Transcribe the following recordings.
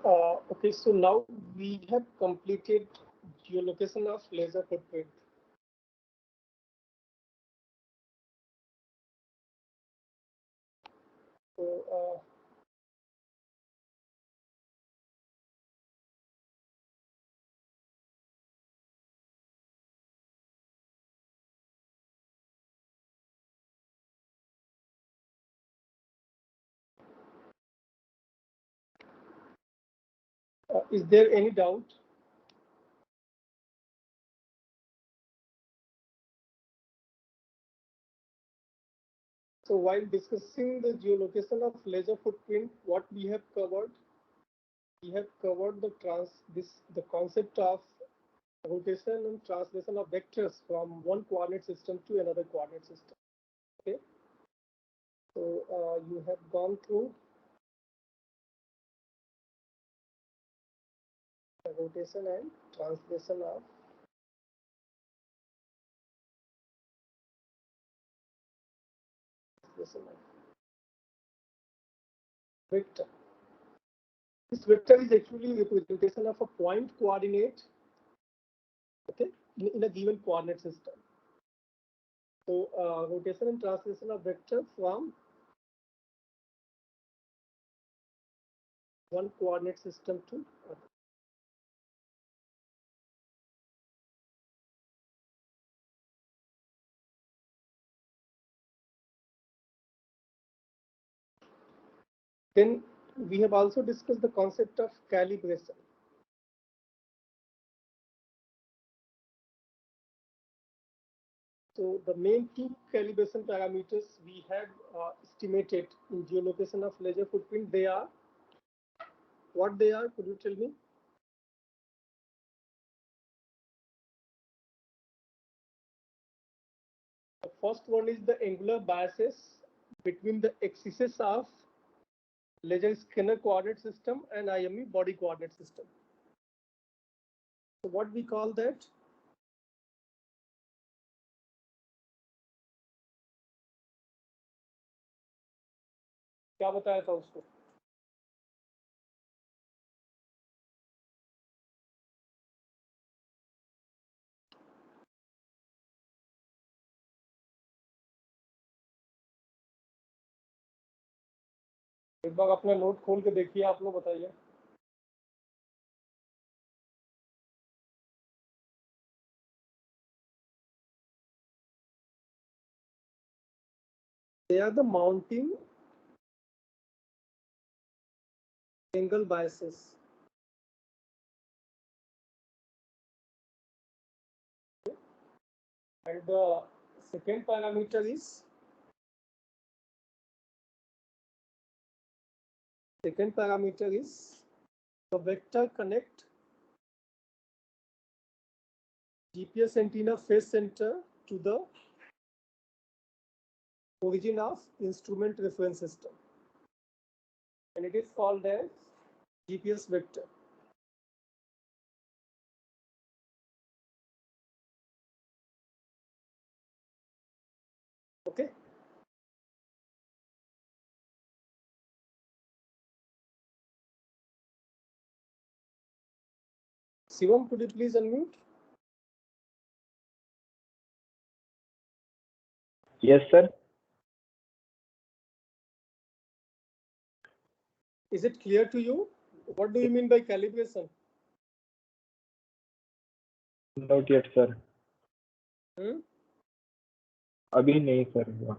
Okay, so now we have completed geolocation of laser footprint. So is there any doubt? So while discussing the geolocation of laser footprint, what we have covered? We have covered the concept of rotation and translation of vectors from one coordinate system to another coordinate system. Okay. So you have gone through the rotation and translation of vector. This vector is actually representation of a point coordinate, okay, in a given coordinate system. So rotation and translation of vector from one coordinate system to other. Then we have also discussed the concept of calibration. So the main two calibration parameters we have estimated in geolocation of laser footprint, they are, what they are, could you tell me? The first one is the angular biases between the axes of laser scanner coordinate system and IME body coordinate system. So what we call that? क्या बताया था उसको? एक बार अपना note खोल के देखिए, आप लोग बताइए. They are the mounting angle biases. And the second parameter is the vector connect GPS antenna face center to the origin of instrument reference system, and it is called as GPS vector. Okay. Shivam, could you please unmute? Yes, sir. Is it clear to you? What do you mean by calibration? Not yet, sir. अभी नहीं sir हुआ.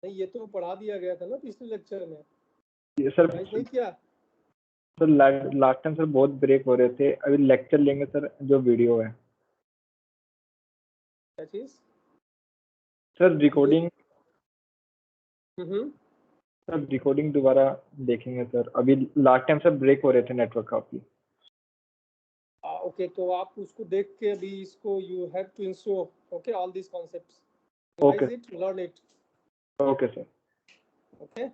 नहीं, ये तो पढ़ा दिया गया था ना पिछले लेक्चर में. ये सर नहीं किया सर. लास्ट टाइम सर बहुत ब्रेक हो रहे थे. अभी लेक्चर लेंगे सर, जो वीडियो है. क्या चीज? Sir recording. सर रिकॉर्डिंग दोबारा देखेंगे सर. अभी लास्ट टाइम सर ब्रेक हो रहे थे नेटवर्क काफी. ओके, तो आप उसको देख के अभी इसको you have to ensure okay all this concepts. Okay. Revise it, learn it. Okay sir. Okay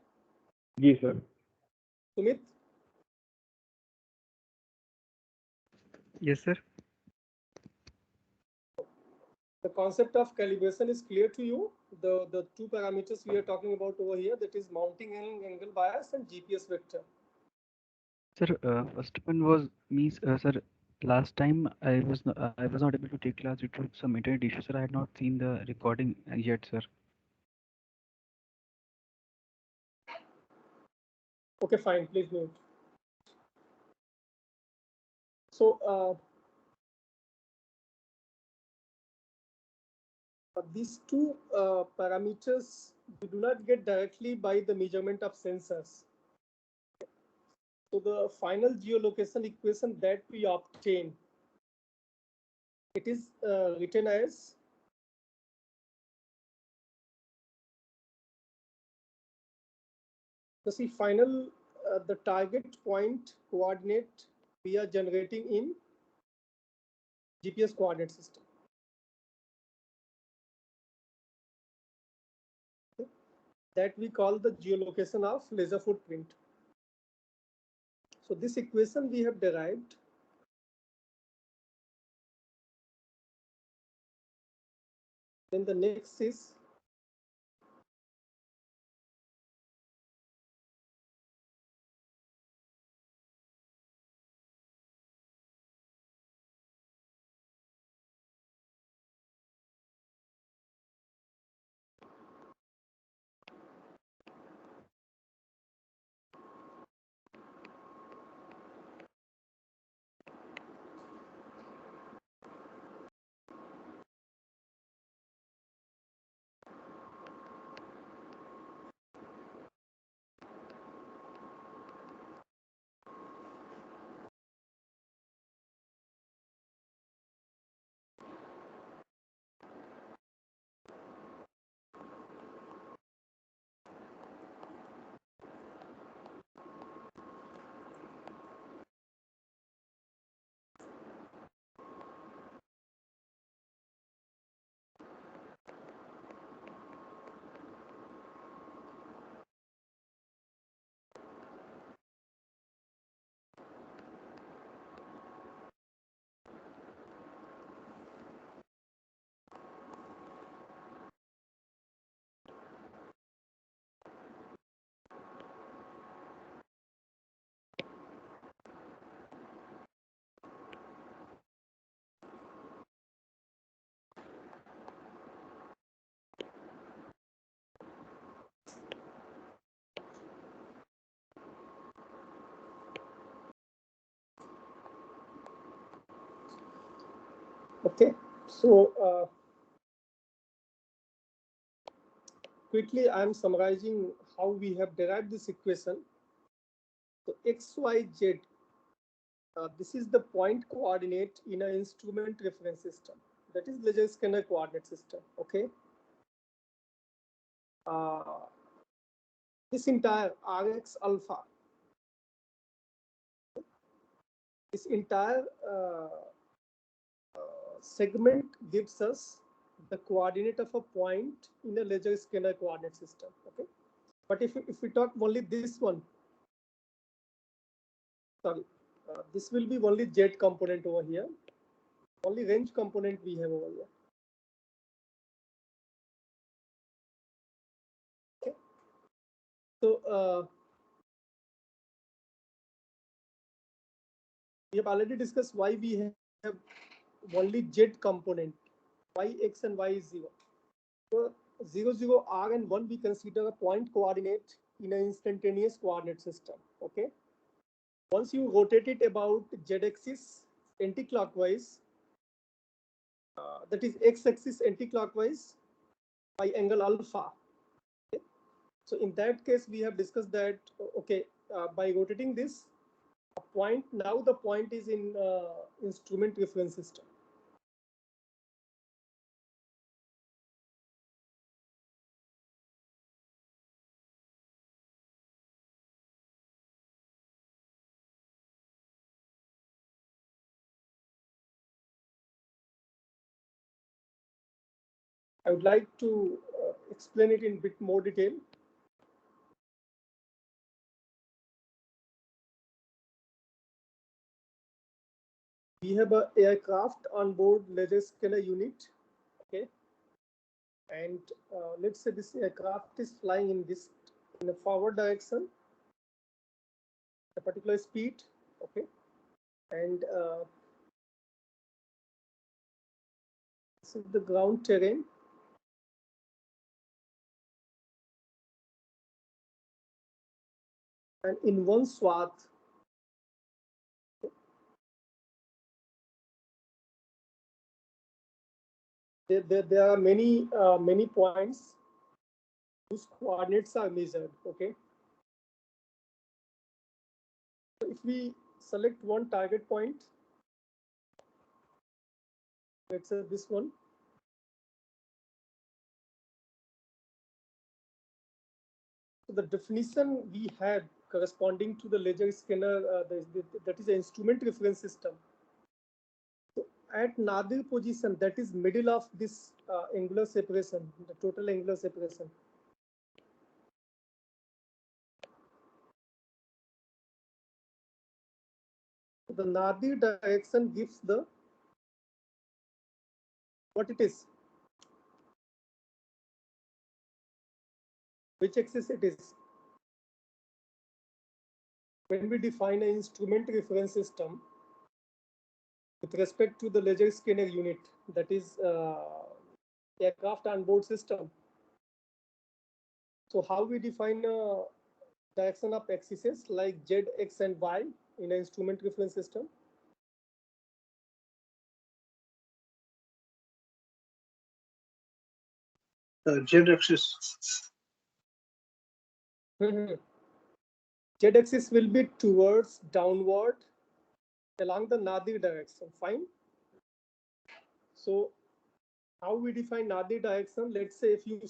ji sir. Sumit. Yes, sir. The concept of calibration is clear to you. The two parameters we are talking about over here, that is mounting angle bias and GPS vector. Sir, first one was means, sir, last time I was not able to take class due to some internet issues, sir. I had not seen the recording yet, sir. Okay, fine. Please mute. So these two parameters we do not get directly by the measurement of sensors. So the final geolocation equation that we obtain, it is written as see final the target point coordinate we are generating in GPS coordinate system. That we call the geolocation of laser footprint. So this equation we have derived. Then the next is okay. So quickly I am summarizing how we have derived this equation. So x, y, z. This is the point coordinate in an instrument reference system. That is laser scanner coordinate system. Okay. Uh, this entire Rx alpha, this entire segment gives us the coordinate of a point in a laser scanner coordinate system. Okay. But if we talk only this one, sorry, this will be only Z component over here. Only range component we have over here. Okay. So we have already discussed why we have only Z component, y, x, and y is 0. So 0, 0, r, and 1 we consider a point coordinate in an instantaneous coordinate system. Okay. Once you rotate it about z-axis anti-clockwise, that is x-axis anti-clockwise by angle alpha. Okay. So in that case, we have discussed that, okay, by rotating this point, now the point is in instrument reference system. I would like to explain it in a bit more detail. We have an aircraft on board laser scanner unit. Okay. And let's say this aircraft is flying in a forward direction. a particular speed, okay, and this is the ground terrain. And in one swath, there are many points whose coordinates are measured, okay. So if we select one target point, let's say this one, so the definition we had corresponding to the laser scanner, that is the instrument reference system. So at nadir position, that is middle of this angular separation, the total angular separation. So the nadir direction gives the what it is, which axis it is. When we define an instrument reference system with respect to the laser scanner unit, that is aircraft onboard system. So how we define direction of axes like Z, X, and Y in an instrument reference system? Z-axis. Z-axis will be towards downward along the nadir direction. Fine. So how we define nadir direction? Let's say if you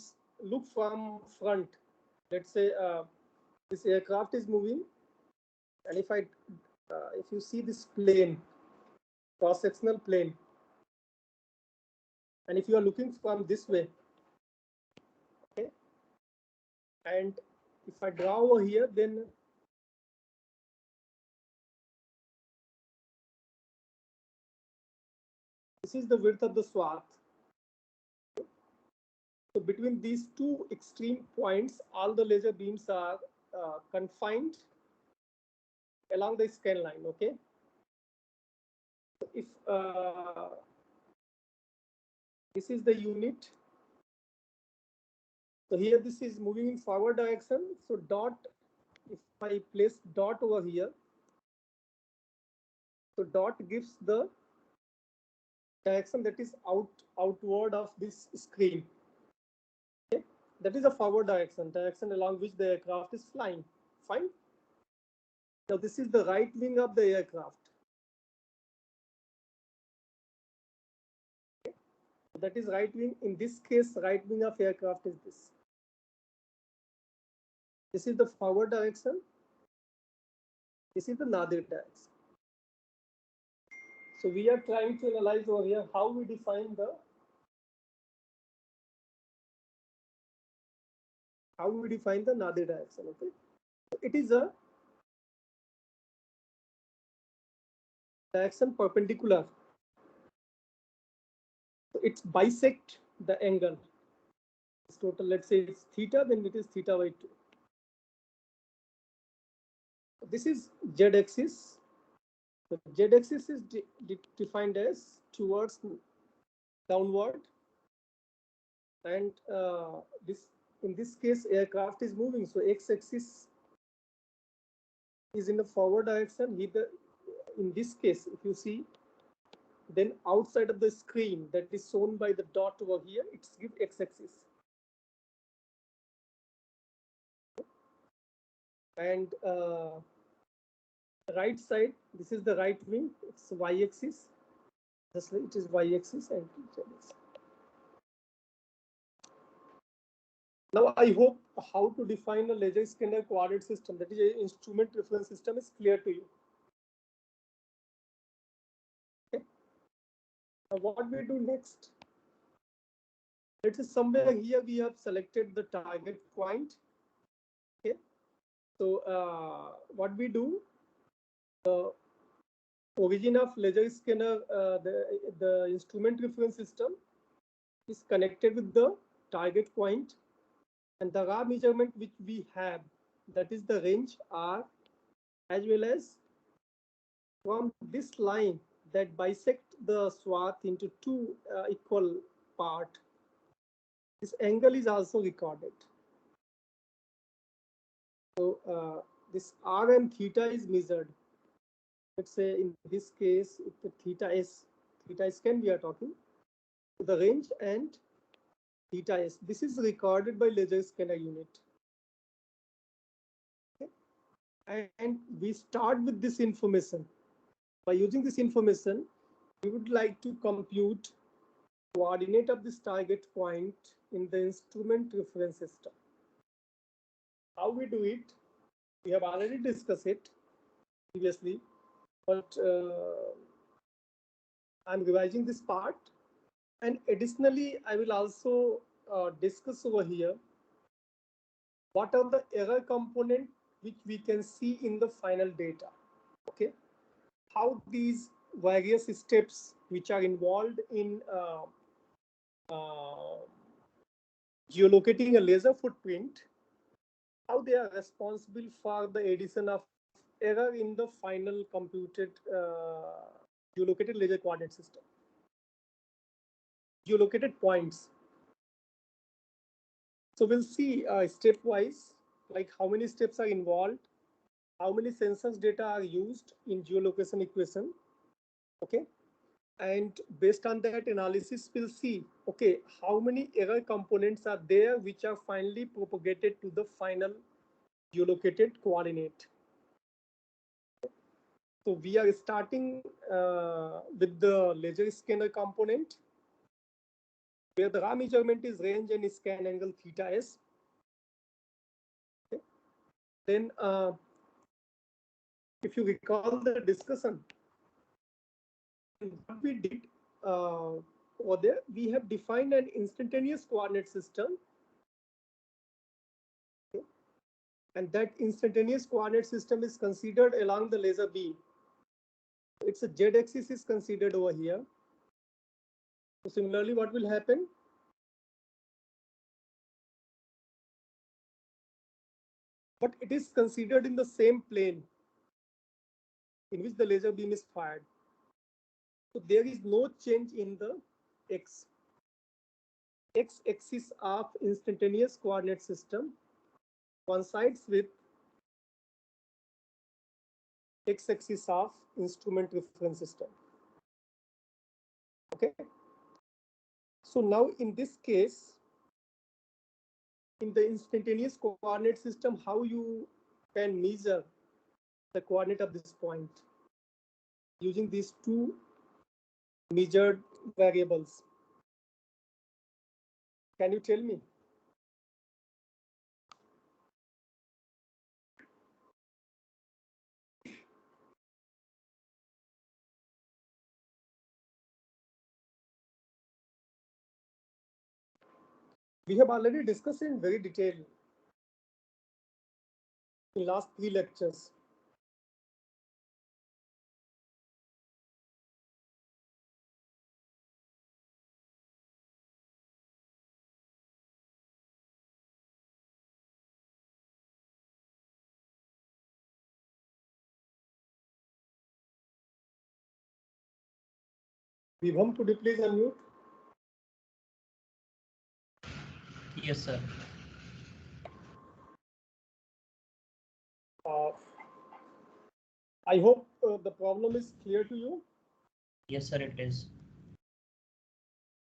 look from front, let's say this aircraft is moving, and if you see this plane, cross-sectional plane, and if you are looking from this way, okay, and if I draw over here, then this is the width of the swath. So between these two extreme points, all the laser beams are confined along the scan line, okay? If this is the unit, so here this is moving in forward direction. So dot, if I place dot over here, so dot gives the direction that is outward of this screen. Okay, that is a forward direction along which the aircraft is flying. Fine. Now this is the right wing of the aircraft. Okay. That is right wing. In this case, right wing of aircraft is this. This is the forward direction. This is the nadir direction. So we are trying to analyze over here how we define the nadir direction. Okay, so it is a direction perpendicular. So it's bisect the angle. It's total, let's say it's theta, then it is theta by 2. This is z-axis. The z-axis is defined as towards downward, and this in this case aircraft is moving, so x-axis is in the forward direction. Either in this case, if you see, then outside of the screen that is shown by the dot over here, it's give x-axis, and right side, this is the right wing, it's y-axis. It is y-axis and z-axis. Now I hope how to define a laser scanner coordinate system, that is an instrument reference system, is clear to you. Okay. Now what we do next? Let's say somewhere here we have selected the target point. Okay. So what we do, the origin of laser scanner, the instrument reference system is connected with the target point, and the raw measurement which we have, that is the range R as well as from this line that bisect the swath into two equal part. This angle is also recorded. So this r and theta is measured. Let's say in this case, if the theta s can we are talking, the range and theta s. This is recorded by laser scanner unit. Okay. And we start with this information. By using this information, we would like to compute coordinate of this target point in the instrument reference system. How we do it, we have already discussed it previously, but I'm revising this part. And additionally, I will also discuss over here what are the error component which we can see in the final data. Okay, how these various steps which are involved in geolocating a laser footprint, how they are responsible for the addition of error in the final computed geolocated laser coordinate system. Geolocated points. So we'll see stepwise, like how many steps are involved, how many sensors data are used in geolocation equation. Okay, and based on that analysis, we'll see, okay, how many error components are there which are finally propagated to the final geolocated coordinate. So we are starting with the laser scanner component, where the raw measurement is range and scan angle theta s. Okay. Then if you recall the discussion, what we did over there, we have defined an instantaneous coordinate system. Okay. And that instantaneous coordinate system is considered along the laser beam. It's a z-axis is considered over here. So similarly, what will happen? But it is considered in the same plane in which the laser beam is fired. So there is no change in the x-axis of instantaneous coordinate system coincides with x-axis of instrument reference system. Okay. So now in this case, in the instantaneous coordinate system, how you can measure the coordinate of this point using these two measured variables. Can you tell me? We have already discussed in very detail in last 3 lectures. Vibham, could you please unmute? Yes, sir. I hope the problem is clear to you. Yes, sir, it is.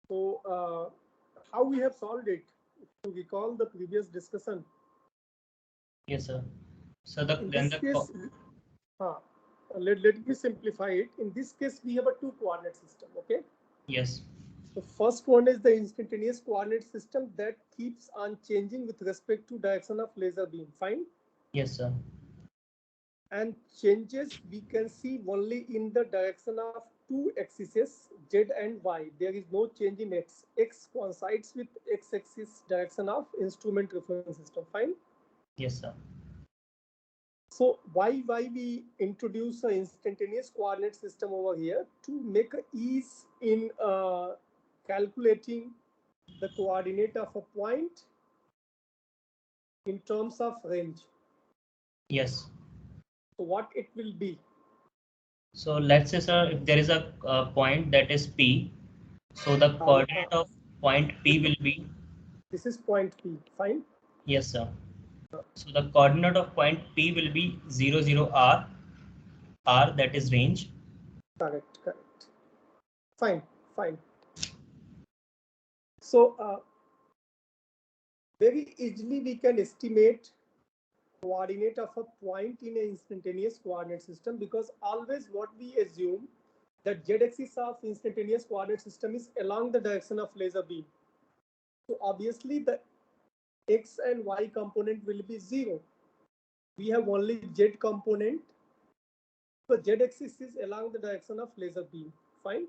So how we have solved it? If you recall the previous discussion. Yes, sir. So In this case, let me simplify it. In this case, we have a two coordinate system. Okay. Yes. The first one is the instantaneous coordinate system that keeps on changing with respect to direction of laser beam. Fine. Yes, sir. And changes we can see only in the direction of two axes, z and y. There is no change in x. X coincides with x-axis direction of instrument reference system. Fine. Yes, sir. So why we introduce an instantaneous coordinate system over here? To make ease in calculating the coordinate of a point in terms of range. Yes. So what it will be? So let's say, sir, if there is a point that is P, so the coordinate of point P will be, This is point P. Fine. yes, sir. So the coordinate of point P will be 0, 0, R, R that is range. Correct. Correct. Fine. Fine. So very easily we can estimate coordinate of a point in an instantaneous coordinate system, because always what we assume that z-axis of instantaneous coordinate system is along the direction of laser beam. So obviously the x and y component will be 0. We have only z component. So z-axis is along the direction of laser beam. Fine.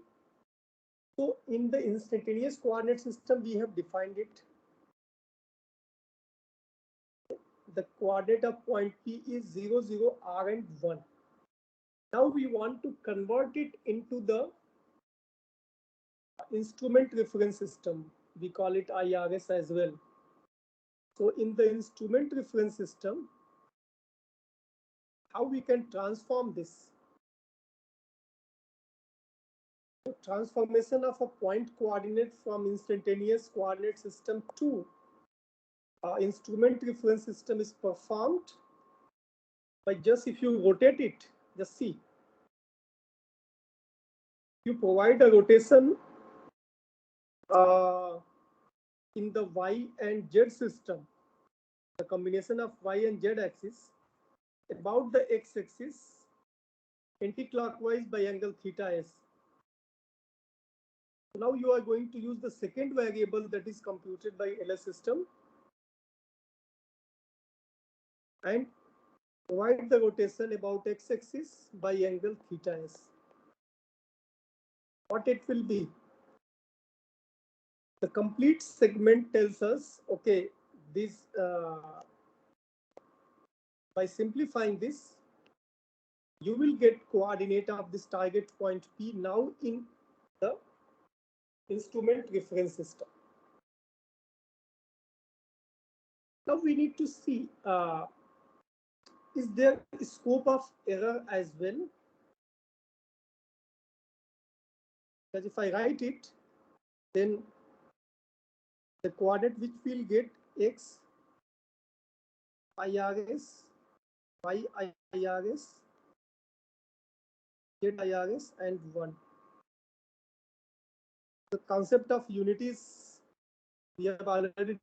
So in the instantaneous coordinate system, we have defined it. The coordinate of point P is 0, 0, R and 1. Now we want to convert it into the instrument reference system. We call it IRS as well. So in the instrument reference system, how we can transform this? So transformation of a point coordinate from instantaneous coordinate system to instrument reference system is performed by just, if you rotate it, just see. You provide a rotation in the Y and Z system, the combination of Y and Z axis about the X axis anti-clockwise by angle theta s. Now you are going to use the second variable that is computed by LS system and provide the rotation about X axis by angle theta s. What it will be? The complete segment tells us, okay, this by simplifying this, you will get coordinate of this target point P now in the instrument reference system. Now we need to see, is there a scope of error as well? Because if I write it, then the coordinate which we'll get X IRS, Y IRS, Z IRS, and 1. The concept of unities we have already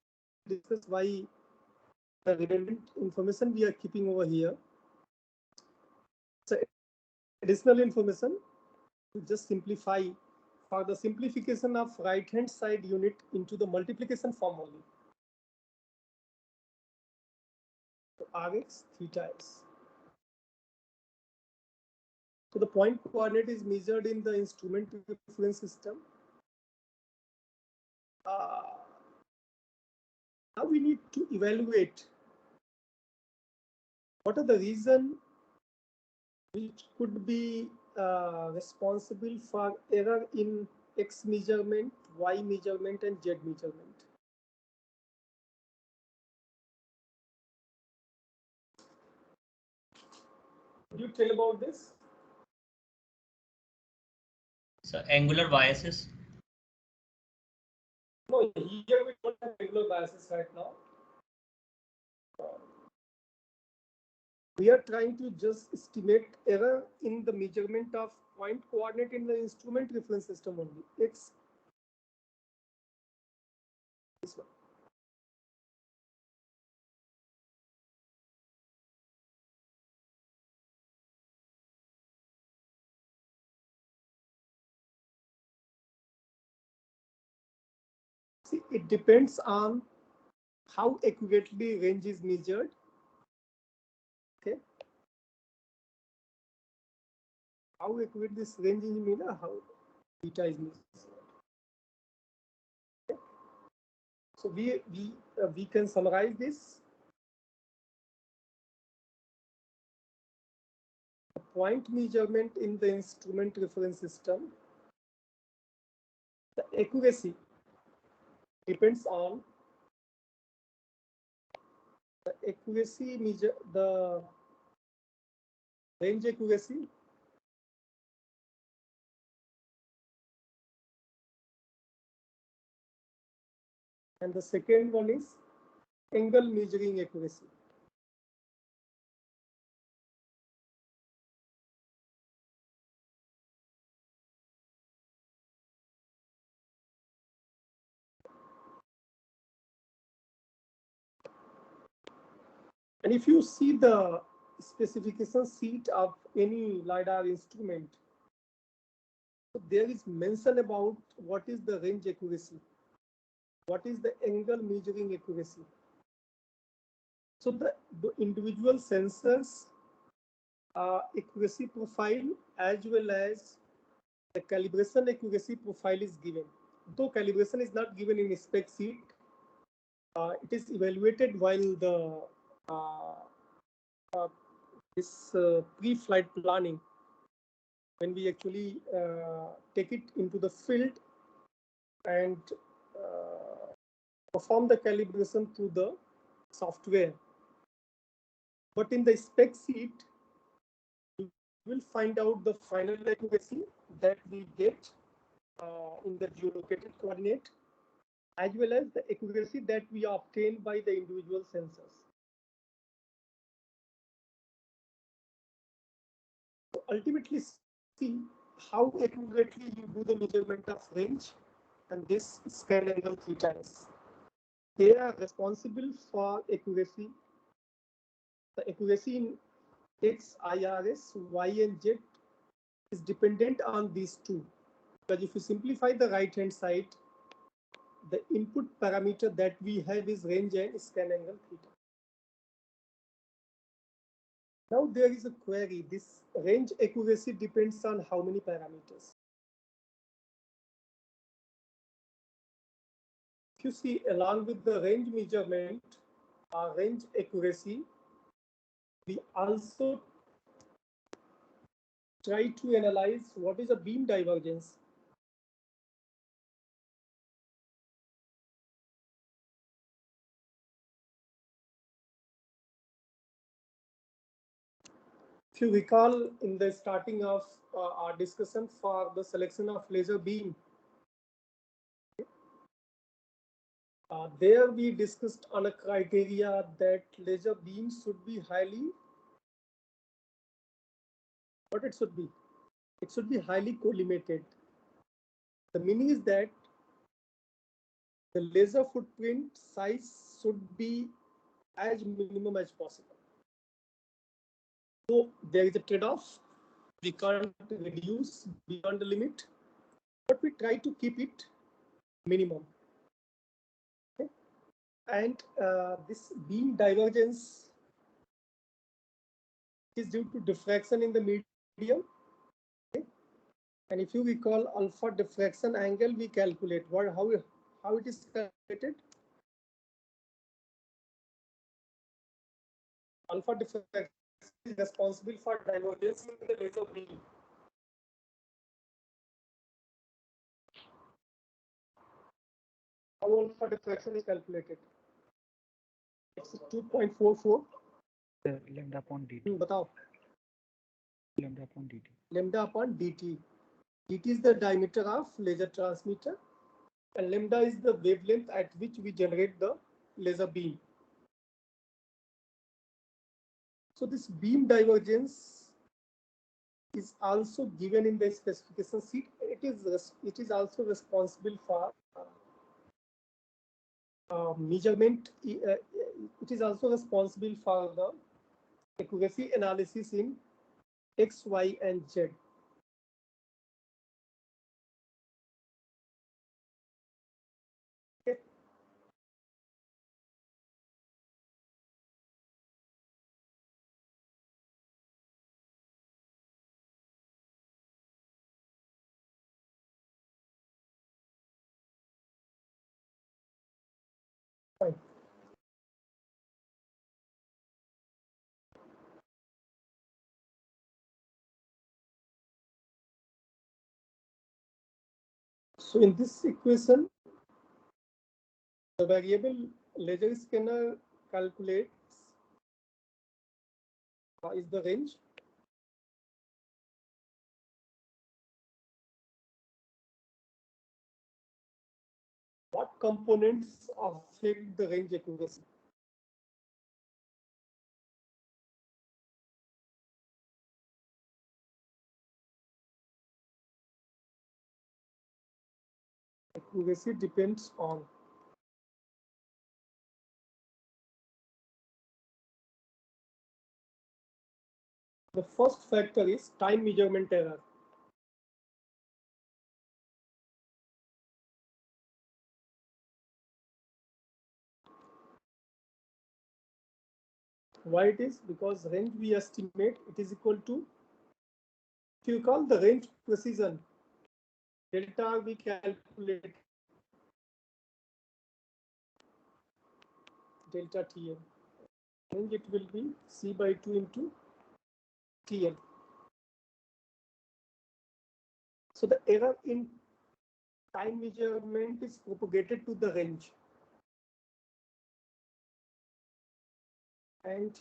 discussed, why the redundant information we are keeping over here. So additional information to just simplify, for the simplification of right hand side unit into the multiplication form only. So Rx theta s. So the point coordinate is measured in the instrument reference system. Now we need to evaluate what are the reasons which could be responsible for error in X measurement, Y measurement, and Z measurement. Could you tell about this? So angular biases. No, here we don't have regular biases right now. We are trying to just estimate error in the measurement of point coordinate in the instrument reference system only. It's this one. See, it depends on how accurately range is measured. Okay. How accurate this range is measured, how beta is measured. Okay. So we can summarize this. The point measurement in the instrument reference system, the accuracy depends on the accuracy measure, the range accuracy, and the second one is angle measuring accuracy. And if you see the specification sheet of any LiDAR instrument, there is mention about what is the range accuracy, what is the angle measuring accuracy. So the individual sensors accuracy profile as well as the calibration accuracy profile is given. Though calibration is not given in spec sheet, it is evaluated while the this pre-flight planning, when we actually take it into the field and perform the calibration through the software. But in the spec sheet, you will find out the final accuracy that we get in the geolocated coordinate, as well as the accuracy that we obtain by the individual sensors. So ultimately, see how accurately you do the measurement of range and this scan angle theta is. They are responsible for accuracy. The accuracy in X, IRS, Y, and Z is dependent on these two. Because if you simplify the right-hand side, the input parameter that we have is range and scan angle theta. Now there is a query. This range accuracy depends on how many parameters? If you see, along with the range measurement, range accuracy, we also try to analyze what is a beam divergence. If you recall, in the starting of our discussion for the selection of laser beam, there we discussed on a criteria that laser beam should be highly, what it should be? It should be highly collimated. The meaning is that the laser footprint size should be as minimum as possible. So there is a trade-off. We can't reduce beyond the limit, but we try to keep it minimum. Okay? And this beam divergence is due to diffraction in the medium. Okay? And if you recall, alpha diffraction angle we calculate. How it is calculated? Alpha diffraction is responsible for divergence in the laser beam. How alpha diffraction is calculated? It's 2.44. Lambda upon dt. बताओ. Lambda upon dt. Lambda upon dt. dt is the diameter of laser transmitter, and lambda is the wavelength at which we generate the laser beam. So this beam divergence is also given in the specification sheet. It is also responsible for measurement. It is also responsible for the accuracy analysis in X, Y, and Z. Okay. Fine. So in this equation, the variable laser scanner calculates is the range, components affect the range accuracy? Accuracy depends on the first factor is time measurement error. Why it is? Because range we estimate it is equal to, if you call the range precision, delta R we calculate delta TL. Range it will be C by 2 into TL. So the error in time measurement is propagated to the range. And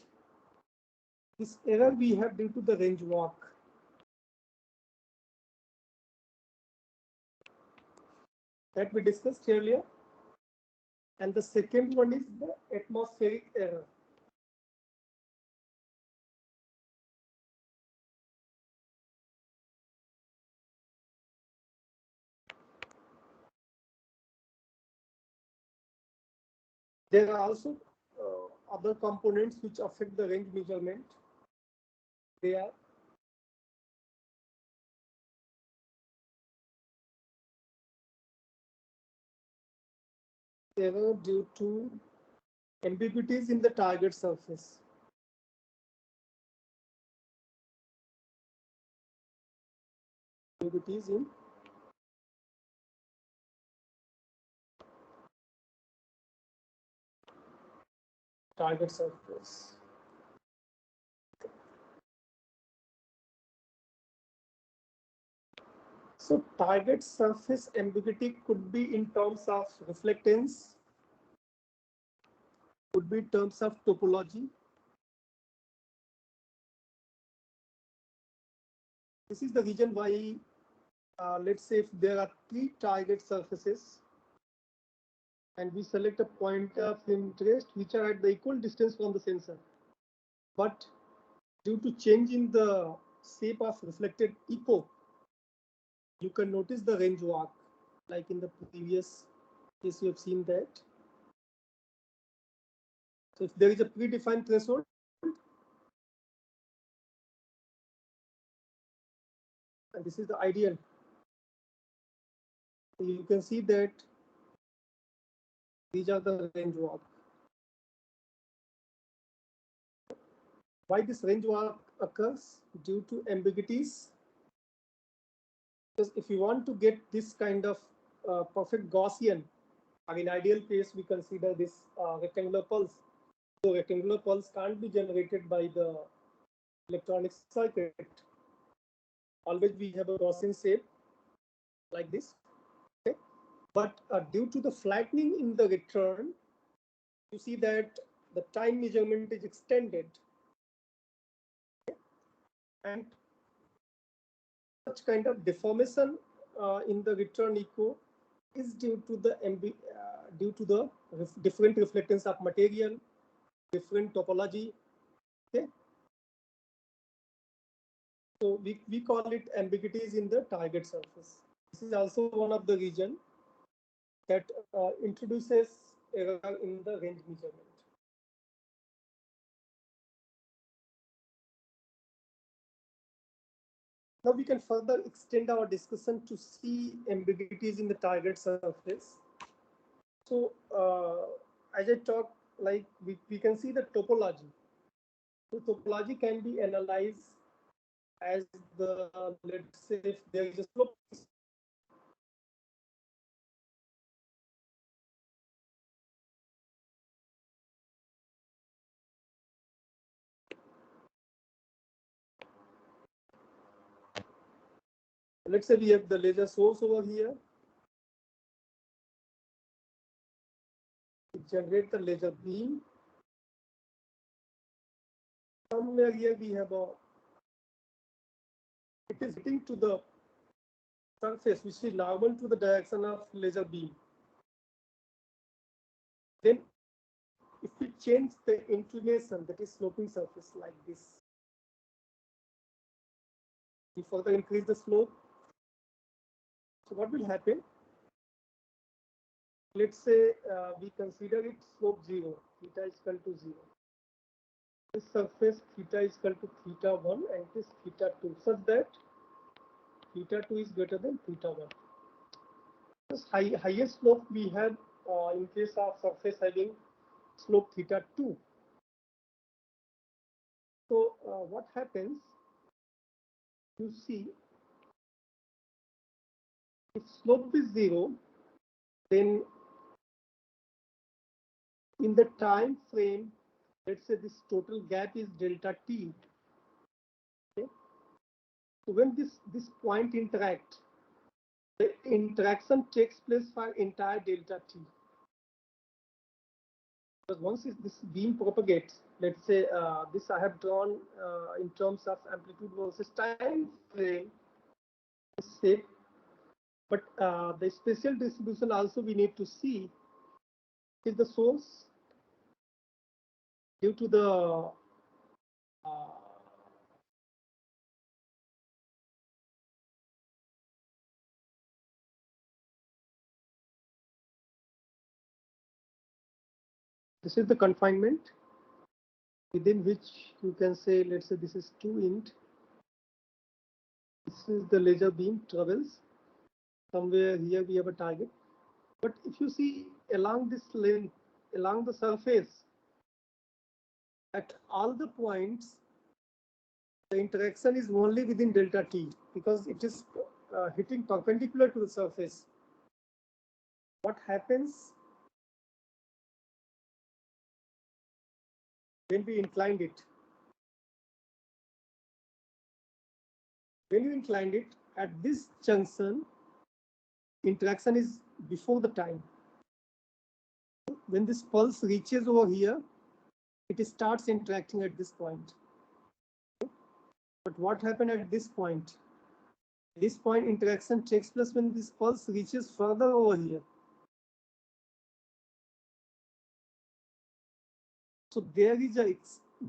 this error we have due to the range walk. That we discussed earlier. And the second one is the atmospheric error. There are also other components which affect the range measurement. They are error due to ambiguities in the target surface. Ambiguities in target surface. So target surface ambiguity could be in terms of reflectance, could be in terms of topology. This is the reason why, let's say if there are 3 target surfaces and we select a point of interest which are at the equal distance from the sensor, but due to change in the shape of reflected echo, you can notice the range walk, like in the previous case you have seen that. So if there is a predefined threshold, and this is the ideal, you can see that these are the range walk. Why this range walk occurs? Due to ambiguities. Because if you want to get this kind of perfect Gaussian, in ideal case, we consider this rectangular pulse. So rectangular pulse can't be generated by the electronic circuit. Always we have a Gaussian shape like this. Okay? But due to the flattening in the return, you see that the time measurement is extended. Okay? And such kind of deformation in the return echo is due to the different reflectance of material, different topology. Okay, so we call it ambiguities in the target surface. This is also one of the region that introduces error in the range measurement. Now we can further extend our discussion to see ambiguities in the target surface. So as I talk, like we can see the topology. So topology can be analyzed as the, let's say if there is a slope. Let's say we have the laser source over here. It generates the laser beam. Somewhere here we have it is hitting to the surface which is normal to the direction of laser beam. Then if we change the inclination, that is sloping surface like this, we further increase the slope. So what will happen? Let's say we consider it slope 0, theta is equal to 0. This surface theta is equal to theta 1 and this theta 2, such that theta 2 is greater than theta 1. This highest slope we have in case of surface having slope theta 2. So what happens? You see, if slope is 0, then in the time frame, let's say this total gap is delta t. Okay? So when this point interact, the interaction takes place for entire delta t. Because once this beam propagates, let's say this I have drawn in terms of amplitude versus time frame shape, but the spatial distribution also we need to see is the source due to the this is the confinement within which you can say, let's say this is 2 int. This is the laser beam travels. Somewhere here we have a target. But if you see along this length, along the surface, at all the points, the interaction is only within delta t because it is hitting perpendicular to the surface. What happens when we inclined it? When you inclined it at this junction, interaction is before the time. When this pulse reaches over here, it starts interacting at this point. But what happened at this point? This point interaction takes place when this pulse reaches further over here. So there is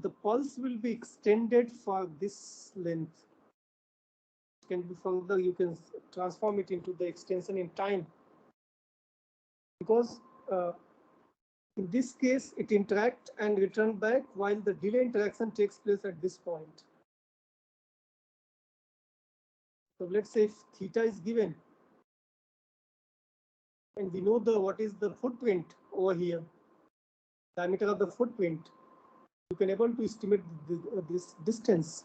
the pulse will be extended for this length. It can be further, you can transform it into the extension in time. Because in this case, it interact and return back while the delay interaction takes place at this point. So let's say if theta is given, and we know what is the footprint over here, diameter of the footprint, you can able to estimate this distance.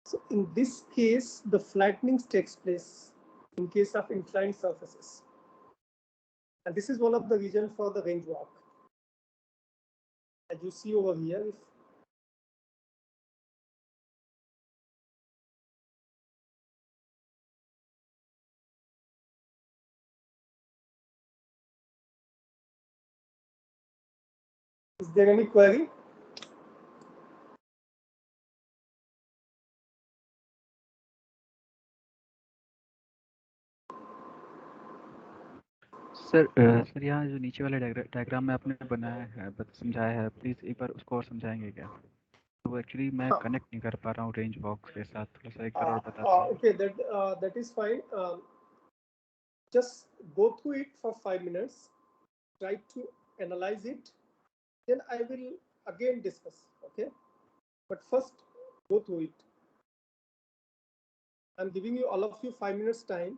So in this case, the flattening takes place in case of inclined surfaces. And this is one of the reasons for the range walk. As you see over here, is there any query? Sir यहाँ जो नीचे वाले diagram में आपने बनाया है समझाया है, प्लीज एक बार उसको और समझाएंगे क्या? तो एक्चुअली मैं कनेक्ट नहीं कर पा रहा हूँ रेंज बॉक्स के साथ, थोड़ा सा एक बार और बता दीजिए। Okay, that is fine. Just go through it for 5 minutes. Try to analyze it. Then I will again discuss. Okay, but first go through it. I'm giving you all of you 5 minutes time.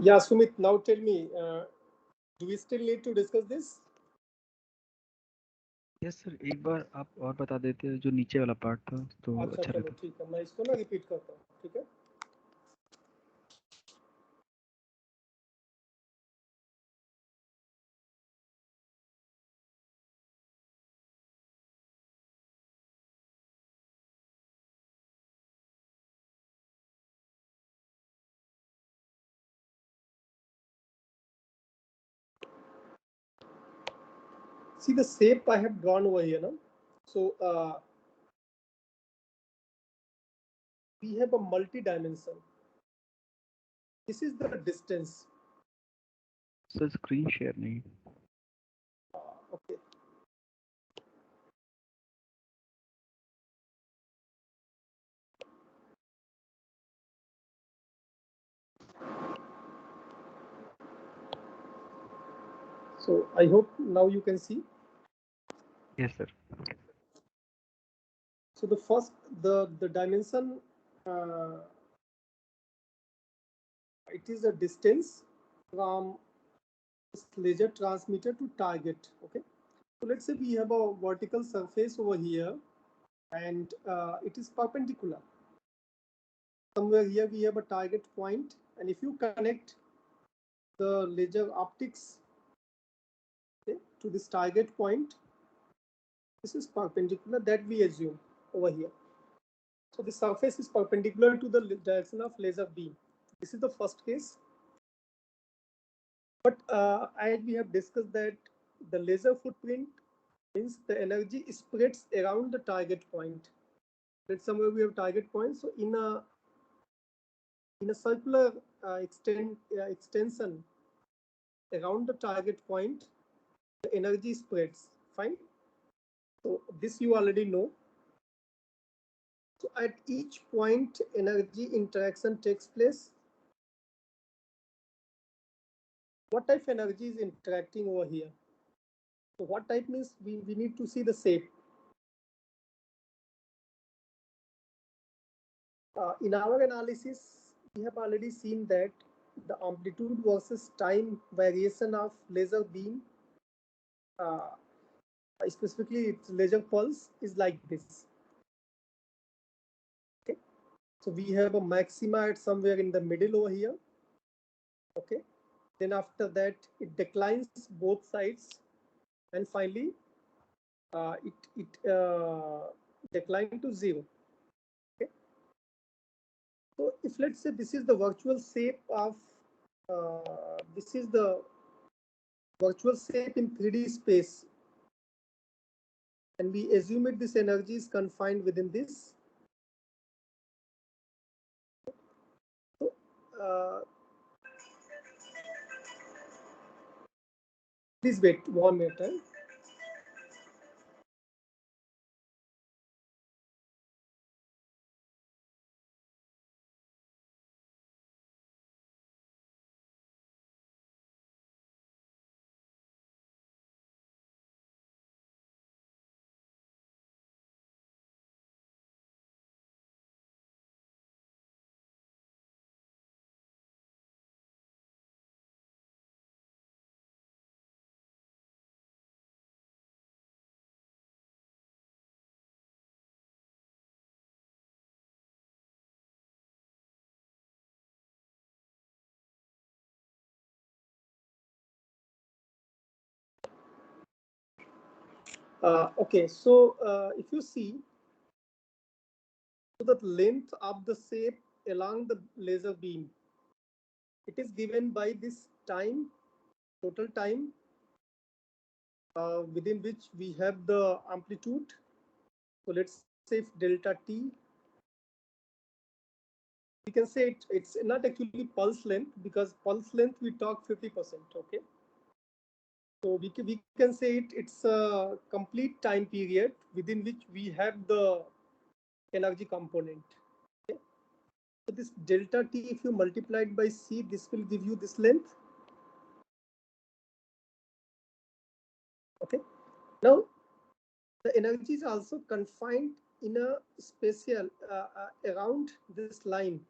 Yeah, Sumit, now tell me, do we still need to discuss this? Yes sir, एक बार आप और बता देते जो नीचे वाला part था तो अच्छा अच्छा चलो रहता। ठीक है, मैं इसको ना रिपीट करता हूँ, ठीक है। See the shape I have drawn over here now. So we have a multi-dimension. This is the distance. Sir screen share नहीं। Okay. So I hope now you can see. Yes sir. So the first, the dimension, it is a distance from this laser transmitter to target. Okay. So let's say we have a vertical surface over here, and it is perpendicular. Somewhere here we have a target point, and if you connect the laser optics, okay, to this target point, this is perpendicular, that we assume over here. So the surface is perpendicular to the direction of laser beam. This is the first case. But as we have discussed that the laser footprint means the energy spreads around the target point. Let's somewhere we have target point. So in a circular extension around the target point, the energy spreads. Fine. So this you already know. So at each point, energy interaction takes place. What type of energy is interacting over here? So what type means we need to see the shape. In our analysis, we have already seen that the amplitude versus time variation of laser beam, specifically its laser pulse, is like this. Okay, so we have a maxima at somewhere in the middle over here. Okay, then after that it declines both sides, and finally it declined to 0. Okay, so if let's say this is the virtual shape of this is the virtual shape in 3D space, and we assume it this energy is confined within this. So please wait 1 minute. Okay, so if you see, so the length of the shape along the laser beam, it is given by this time, total time within which we have the amplitude. So let's say if delta t, we can say it's not actually pulse length, because pulse length we talk 50%. Okay, so we can say it's a complete time period within which we have the energy component. Okay, so this delta t, if you multiply it by c, this will give you this length. Okay, now the energy is also confined in a spatial around this line.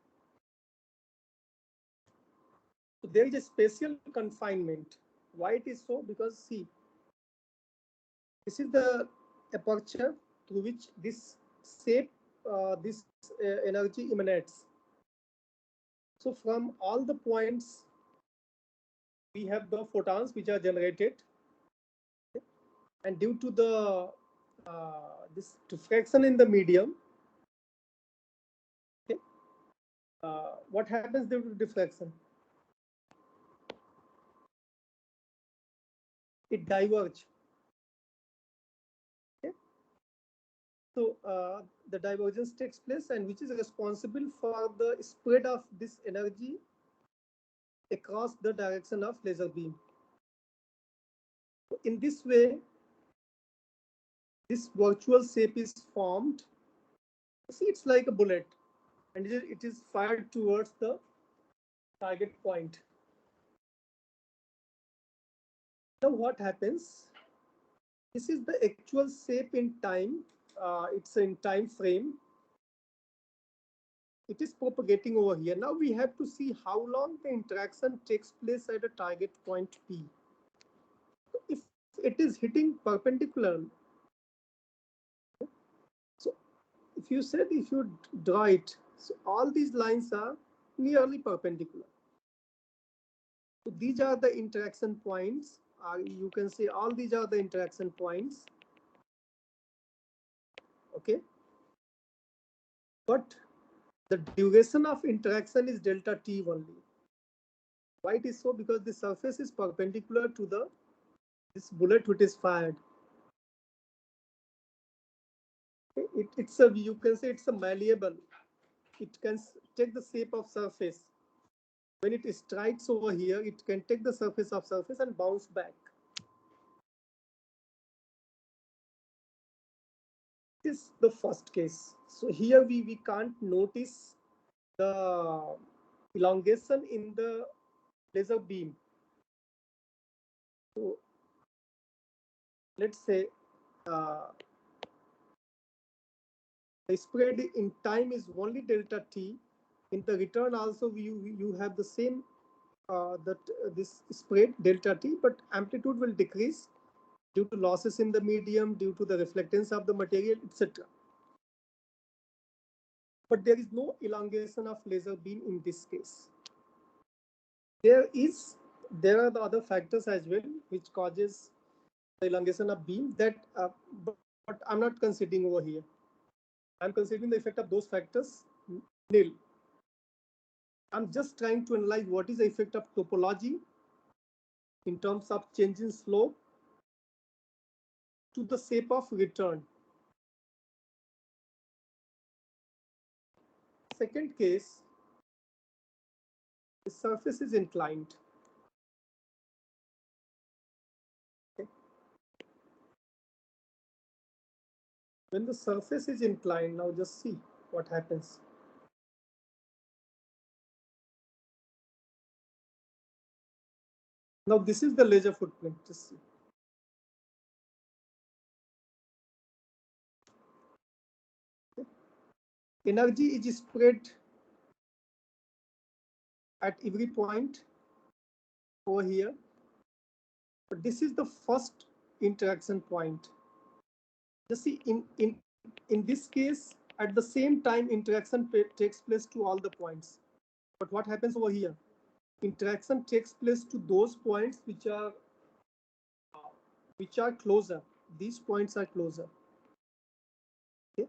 So there is a spatial confinement. Why it is so? Because see, this is the aperture through which this shape, this energy emanates. So from all the points, we have the photons which are generated, and due to the this diffraction in the medium, okay, what happens due to diffraction? It diverges. Okay? So the divergence takes place, and which is responsible for the spread of this energy across the direction of laser beam. So in this way, this virtual shape is formed. See, it's like a bullet, and it is fired towards the target point. Now what happens? This is the actual shape in time. It's in time frame. It is propagating over here. Now we have to see how long the interaction takes place at a target point P. If it is hitting perpendicular, so if you said if you draw it, so all these lines are nearly perpendicular. So these are the interaction points. You can say all these are the interaction points. Okay. But the duration of interaction is delta T only. Why it is so? Because the surface is perpendicular to the this bullet which is fired. It's a, you can say it's a malleable. It can take the shape of surface. When it strikes over here, it can take the surface of surface and bounce back. This is the first case. So here we can't notice the elongation in the laser beam. So let's say the spread in time is only delta T. In the return also you have the same this spread delta T, but amplitude will decrease due to losses in the medium, due to the reflectance of the material, etc. But there is no elongation of laser beam in this case. There are the other factors as well which causes the elongation of beam that but I'm not considering over here. I'm considering the effect of those factors nil. I'm just trying to analyze what is the effect of topology in terms of change in slope to the shape of return. Second case, the surface is inclined. Okay. When the surface is inclined, now just see what happens. Now this is the laser footprint. Just see. Okay. Energy is spread at every point over here. But this is the first interaction point. Just see, in this case, at the same time, interaction takes place to all the points. But what happens over here? Interaction takes place to those points which are closer. These points are closer. Okay.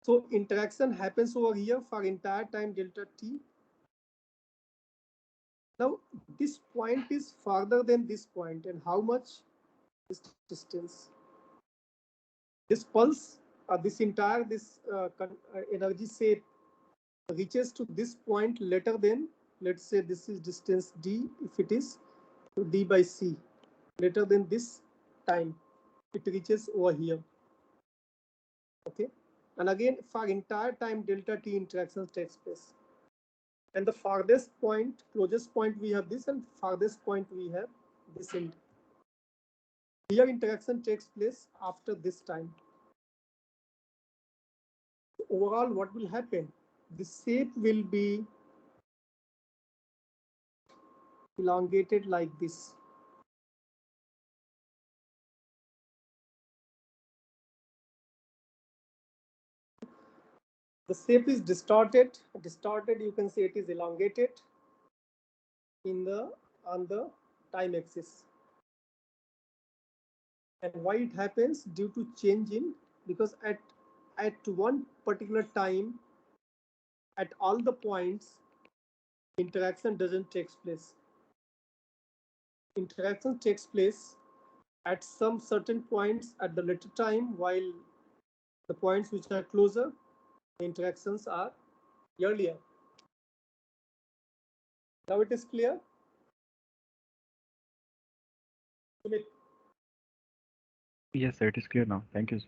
So interaction happens over here for entire time delta T. Now this point is farther than this point, and how much? This distance. This pulse, this entire energy shape reaches to this point later than, let's say this is distance d, if it is, so d by c, later than this time it reaches over here. Okay, and again for entire time delta T interactions takes place, and the farthest point, closest point, we have this, and farthest point we have this end. Here interaction takes place after this time. Overall, what will happen? The shape will be elongated like this. The shape is distorted. Distorted, you can see it is elongated on the time axis. And why it happens? Due to change in, because at one particular time, at all the points, interaction doesn't take place. Interaction takes place at some certain points at the later time, while the points which are closer, the interactions are earlier. Now it is clear? Sumit? Yes, sir, it is clear now. Thank you.